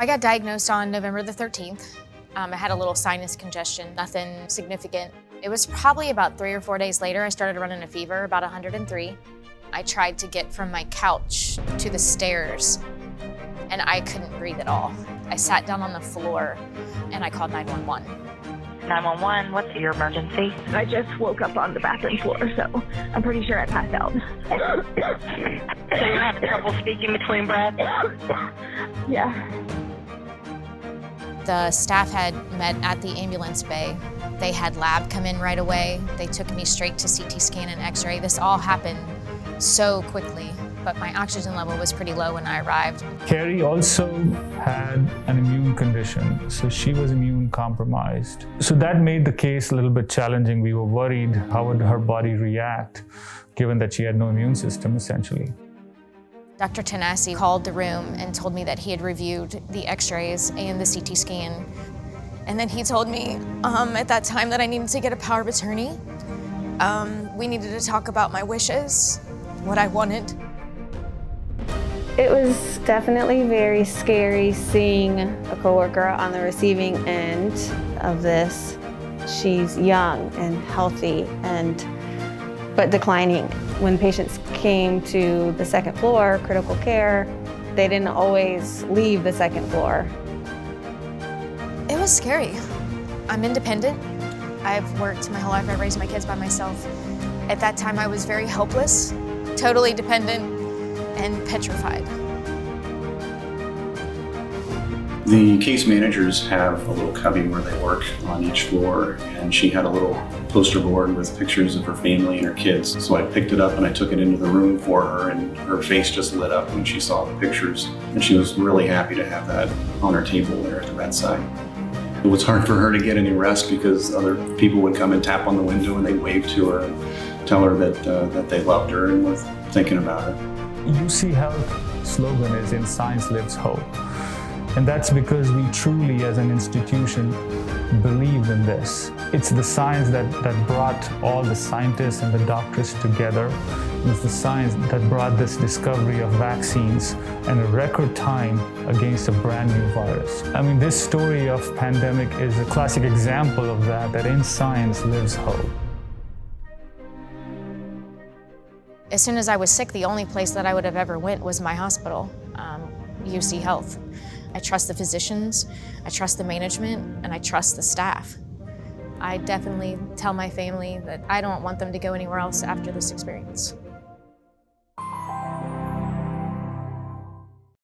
I got diagnosed on November the 13th. I had a little sinus congestion, nothing significant. It was probably about 3 or 4 days later, I started running a fever, about 103. I tried to get from my couch to the stairs, and I couldn't breathe at all. I sat down on the floor, and I called 911. 911, what's your emergency? I just woke up on the bathroom floor, so I'm pretty sure I passed out. So you're having trouble speaking between breaths? Yeah. The staff had met at the ambulance bay. They had lab come in right away. They took me straight to CT scan and x-ray. This all happened so quickly, but my oxygen level was pretty low when I arrived. Karrie also had an immune condition, so she was immune compromised. So that made the case a little bit challenging. We were worried how would her body react, given that she had no immune system, essentially. Dr. Tanasi called the room and told me that he had reviewed the x-rays and the CT scan. And then he told me at that time that I needed to get a power of attorney. We needed to talk about my wishes, what I wanted. It was definitely very scary seeing a coworker on the receiving end of this. She's young and healthy but declining. When patients came to the second floor, critical care, they didn't always leave the second floor. It was scary. I'm independent. I've worked my whole life. I raised my kids by myself. At that time, I was very helpless, totally dependent, and petrified. The case managers have a little cubby where they work on each floor, and she had a little poster board with pictures of her family and her kids. So I picked it up and I took it into the room for her, and her face just lit up when she saw the pictures. And she was really happy to have that on her table there at the bedside. It was hard for her to get any rest because other people would come and tap on the window and they'd wave to her and tell her that they loved her and were thinking about her. UC Health slogan is "In Science Lives Hope." And that's because we truly, as an institution, believe in this. It's the science that brought all the scientists and the doctors together. It's the science that brought this discovery of vaccines in a record time against a brand new virus. I mean, this story of pandemic is a classic example of that in science lives hope. As soon as I was sick, the only place that I would have ever went was my hospital, UC Health. I trust the physicians, I trust the management, and I trust the staff. I definitely tell my family that I don't want them to go anywhere else after this experience.